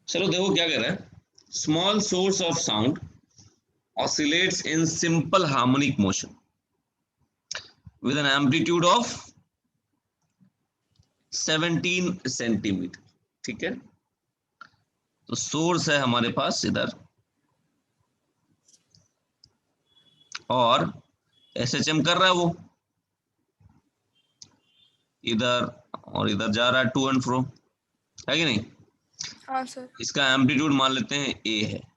चलो देखो क्या कह रहा है, small source of sound oscillates in simple harmonic motion with an amplitude of 17 centimetre. ठीक है, तो सोर्स है हमारे पास इधर और एसएचएम कर रहा है वो इधर और इधर जा रहा है टू एंड फ्रो, है कि नहीं? हाँ सर। इसका एम्पलीट्यूड मान लेते हैं ए है।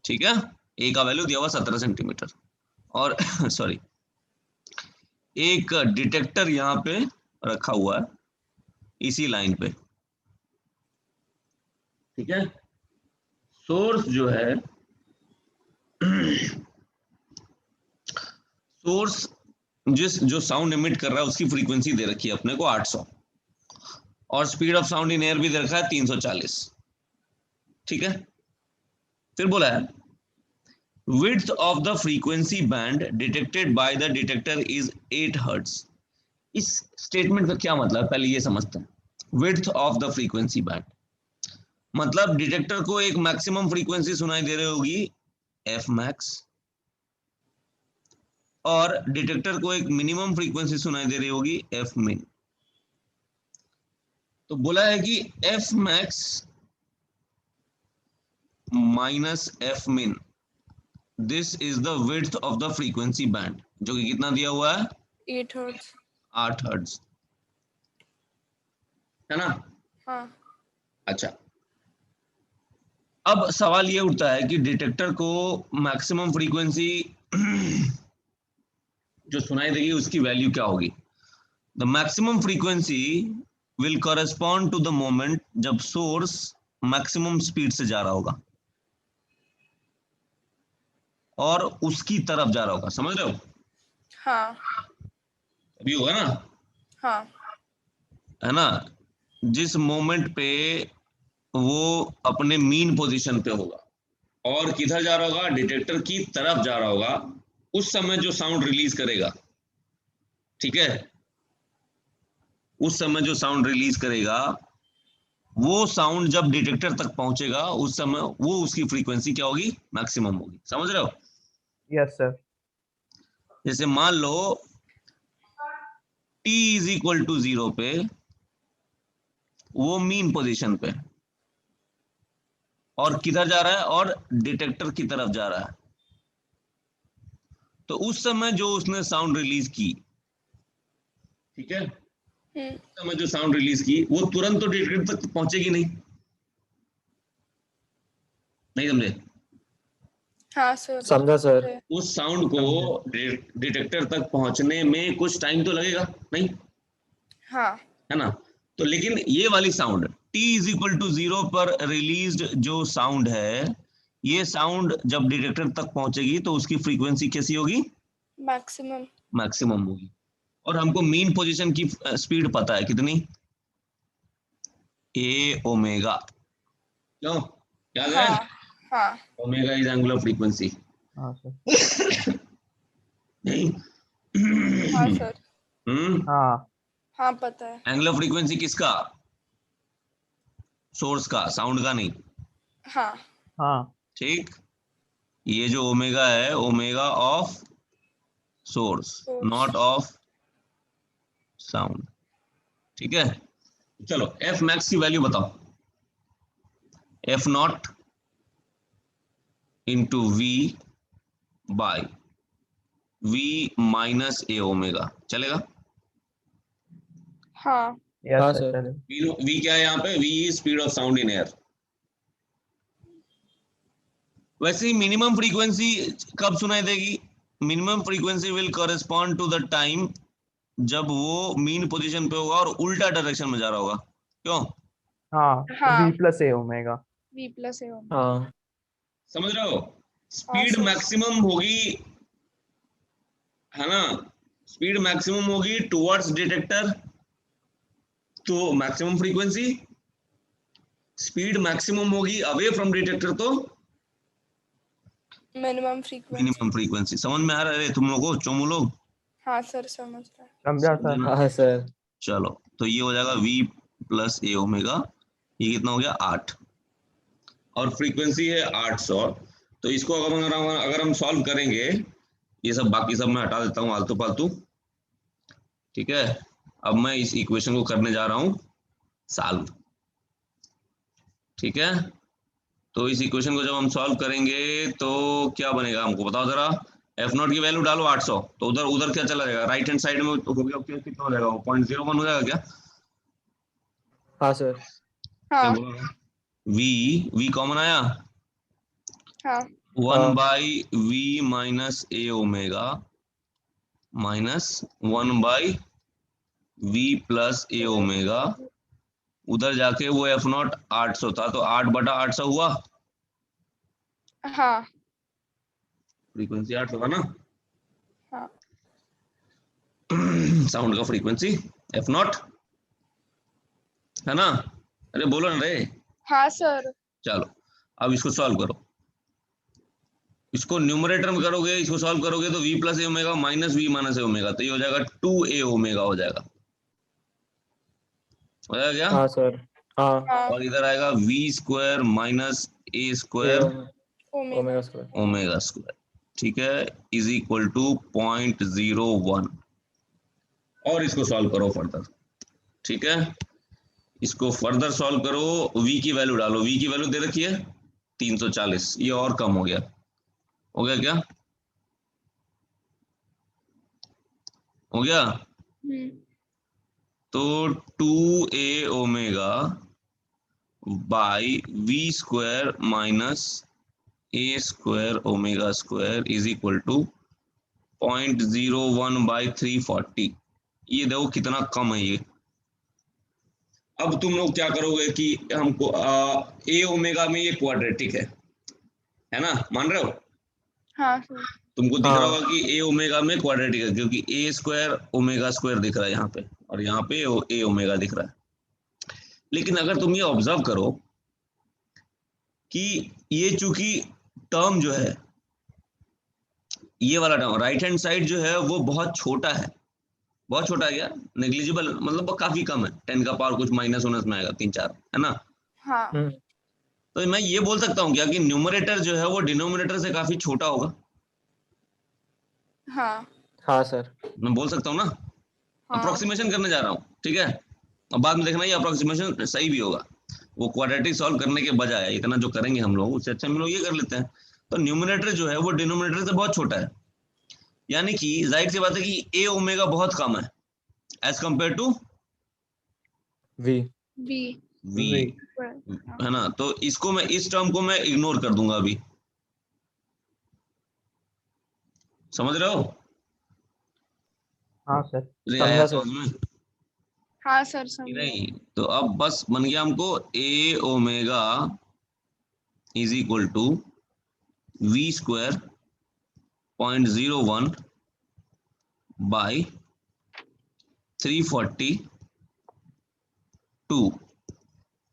ठीक है, ए का वैल्यू दिया हुआ 17 सेंटीमीटर और सॉरी एक डिटेक्टर यहाँ पे रखा हुआ है इसी लाइन पे। ठीक है, सोर्स जो है सोर्स जो साउंड एमिट कर रहा है उसकी फ्रीक्वेंसी दे रखी है अपने को 800 और speed of sound in air भी दे रखा है 340। ठीक है, फिर बोला है width of the frequency band detected by the detector is 8 hertz। इस स्टेटमेंट का क्या मतलब है पहले ये समझते हैं। width of the frequency band मतलब डिटेक्टर को एक मैक्सिमम फ्रीक्वेंसी सुनाई दे रही होगी एफ मैक्स और डिटेक्टर को एक मिनिमम फ्रीक्वेंसी सुनाई दे रही होगी एफ मिन। तो बोला है कि एफ मैक्स माइनस एफ मिन this is the width of the frequency band, जो कि कितना दिया हुआ है 8 हर्ट्ज। 8 हर्ट्ज, है ना? हाँ। अच्छा, अब सवाल ये उठता है कि डिटेक्टर को मैक्सिमम फ्रीक्वेंसी जो सुनाई देगी उसकी वैल्यू क्या होगी? The maximum frequency will correspond to the moment जब सोर्स मैक्सिमम स्पीड से जा रहा होगा और उसकी तरफ जा रहा होगा, समझ रहे हो? हाँ। अभी होगा ना? हाँ। है ना, जिस मोमेंट पे वो अपने मीन पोजीशन पे होगा और किधर जा रहा होगा, डिटेक्टर की तरफ जा रहा होगा, उस समय जो साउंड रिलीज करेगा, ठीक है, उस समय जो साउंड रिलीज करेगा वो साउंड जब डिटेक्टर तक पहुंचेगा उस समय वो उसकी फ्रीक्वेंसी क्या होगी, मैक्सिमम होगी। समझ रहे हो? Yes sir. जैसे मान लो t इज इक्वल टू 0 पे वो मीन पोजीशन पे और किधर जा रहा है, और डिटेक्टर की तरफ जा रहा है, तो उस समय जो उसने साउंड रिलीज की, ठीक है, उस समय जो साउंड रिलीज की वो तुरंत तो डिटेक्टर तक पहुंचेगी नहीं, नहीं समझे? हाँ सर। समझा सर। उस साउंड को डिटेक्टर तक पहुंचने में कुछ टाइम तो लगेगा, नहीं? हाँ। है ना? तो लेकिन ये वाली sound t is equal to 0 पर रिलीज्ड जो साउंड है, ये साउंड जब डिटेक्टर तक पहुंचेगी तो उसकी फ्रीक्वेंसी कैसी होगी, मैक्सिमम। मैक्सिमम होगी। और हमको मीन पोजीशन की स्पीड पता है कितनी, ए ओमेगा, क्यों याद है? हाँ। हाँ। Omega is angular frequency. हाँ सर। नहीं? हाँ सर। हाँ। हाँ पता है। एंगुलर फ्रीक्वेंसी किसका, सोर्स का, साउंड का नहीं। हाँ। हाँ। ठीक, ये जो ओमेगा है omega of source, not of sound. ठीक है, चलो एफ मैक्स की वैल्यू बताओ। F naught into v by v minus a omega, चलेगा? हाँ। हाँ सर। सर। वी क्या है यहाँ पे, v is speed of sound in air. वैसे ही मिनिमम फ्रीक्वेंसी कब सुनाई देगी, minimum frequency will correspond to the time जब वो मीन पोजीशन पे होगा और उल्टा डायरेक्शन में जा रहा होगा, क्यों? हाँ। हाँ। v plus a omega. V plus है। हाँ समझ रहे हो? Speed sir. मैक्सिमम होगी, है ना, स्पीड मैक्सिमम होगी टुवर्ड्स डिटेक्टर, तो मैक्सिमम फ्रीक्वेंसी, स्पीड मैक्सिमम होगी अवे फ्रॉम डिटेक्टर, तो मिनिमम फ्रीक्वेंसी। Minimum frequency. समझ में आ रहा है तुम लोगों को, चोमू लोग? हाँ सर समझ रहा है। समझा समझे सर। ना? हाँ सर। चलो, तो ये हो जाएगा v प्लस ए ओमेगा ये कितना हो गया 8, और फ्रीक्वेंसी है 800। तो इसको अगर हम सॉल्व करेंगे, ये सब बाकी सब मैं हटा देता हूँ आलतू फालतू, ठीक है। अब मैं इस इक्वेशन को करने जा रहा हूं सॉल्व, ठीक है। तो इस इक्वेशन को जब हम सॉल्व करेंगे तो क्या बनेगा हमको बताओ जरा। एफ नॉट की वैल्यू डालो 800, तो उधर उधर क्या चला जाएगा, राइट हैंड साइड में हो गया, कितना हो जाएगा, 0.01 हो जाएगा क्या? हाँ सर। क्या हाँ बोला? वी कॉमन आया, हाँ 1/v minus a omega minus 1/v plus a omega, उधर जाके वो एफ नॉट 800 था, तो 8/800 हुआ, हाँ फ्रीक्वेंसी 800 था ना। हाँ साउंड का फ्रीक्वेंसी एफ नॉट है ना। अरे बोलो ना रे। हाँ सर। चलो अब इसको सॉल्व करो, इसको न्यूमरेटर में करोगे, इसको सॉल्व करोगे तो v plus a omega minus v minus a omega, तो ये हो जाएगा 2a ओमेगा हो जाएगा क्या? हाँ सर। हाँ। हाँ और इधर आएगा v square minus a square omega omega square. Omega square, ठीक है, इज इक्वल टू 0.01। और इसको सॉल्व करो फर्दर, ठीक है। इसको फर्दर सॉल्व करो, v की वैल्यू डालो, v की वैल्यू दे रखी है 340, ये और कम हो गया क्या? हो गया। तो 2a omega by v square minus a square omega square is equal to 0.01/340। ये देखो कितना कम है ये। अब तुम लोग क्या करोगे कि हमको ए ओमेगा में ये क्वाड्रेटिक है ना, मान रहे हो? हाँ सर। तुमको दिख रहा हाँ। होगा कि ए ओमेगा में क्वाड्रेटिक है, क्योंकि ए स्क्वायर ओमेगा स्क्वायर दिख रहा है यहाँ पे, और यहाँ पे ए ओमेगा दिख रहा है। लेकिन अगर तुम ये ऑब्जर्व करो कि ये चूंकि टर्म जो है, ये वाला टर्म राइट हैंड साइड जो है वो बहुत छोटा है, बहुत छोटा है यार, नेग्लिजिबल, मतलब वो काफी कम है, 10 का पावर कुछ माइनस उनस में आएगा 3-4, है ना। हाँ तो मैं ये बोल सकता हूँ क्या कि न्यूमरेटर जो है वो डिनोमिनेटर से काफी छोटा होगा? हाँ हाँ सर। मैं बोल सकता हूँ ना, हाँ अप्रोक्सीमेशन करने जा रहा हूँ, ठीक है। अब बाद में देखना ये अप्रोक्सीमेशन सही भी होगा, वो क्वाड्रेटिक सॉल्व करने के बजाय इतना जो करेंगे हम लोग, उससे अच्छा हम लोग ये कर लेते हैं। तो न्यूमरेटर जो है वो डिनोमिनेटर से बहुत छोटा है, यानी कि जाहिर सी बात है कि ए ओमेगा बहुत कम है as compare to v. B v, V है ना। तो इसको मैं, इस टर्म को मैं इग्नोर कर दूंगा अभी, समझ रहे हो? हाँ सर। ये समझा आया सर। समझ में? हाँ सर कि समझ नहीं? तो अब बस बन गया हमको a omega is equal to v square 0.01 by 342।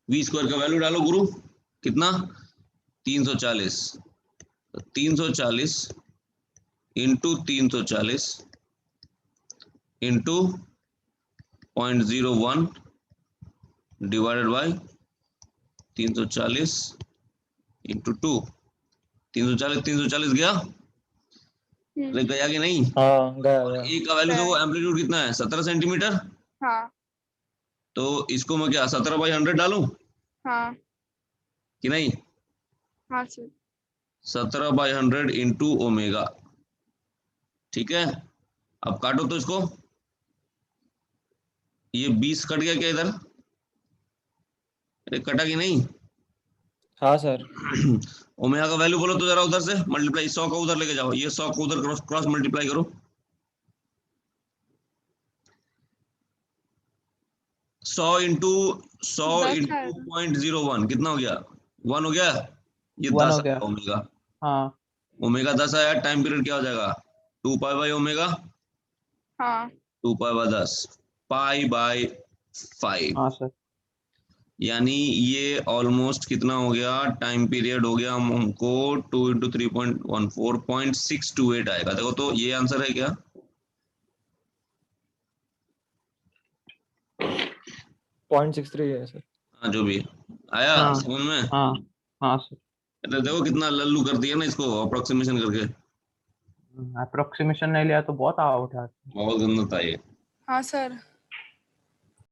V square का वैल्यू डालो गुरु, कितना? 340। 340 into 340 into 0.01 divided by 340 into 2। 340 गया, अरे गया कि नहीं? हाँ गया और गया। ए का वैल्यू देखो, गया। एम्पलीट्यूड कितना है, 17 सेंटीमीटर। हाँ तो इसको मैं क्या 17/100 डालूं हाँ कि नहीं? हाँ सर। 17/100 इंटू ओमेगा, ठीक है। अब काटो तो इसको, ये 20 कट गया क्या इधर? अरे कटा कि नहीं? हाँ सर। ओमेगा का वैल्यू बोलो तो जरा, उधर से मल्टीप्लाई, 100 को उधर लेके जाओ, ये 100 को उधर क्रॉस क्रॉस मल्टीप्लाई करो। 100 इंटू 100 10 इंटू आएगा। 0.01 कितना हो गया? 1 हो गया। ये 1 10 हो गया। आया ओमेगा। हाँ ओमेगा 10 आया, टाइम पीरियड क्या हो जाएगा? 2π/ओमेगा, हाँ 2π/10, π/5। हाँ सर। यानी ये ऑलमोस्ट कितना हो गया, टाइम पीरियड हो गया हमको 2 इंटू 3.14 0.628 आएगा। देखो तो ये आंसर है क्या? 0.63 है सर। हाँ जो भी है। आया हाँ। समझ में? हाँ हाँ सर। तो देखो कितना लल्लू कर दिया ना इसको अप्रोक्सीमेशन करके, अप्रोक्सीमेशन नहीं लिया तो बहुत आउट है। बहुत गंदा था ये। हाँ सर।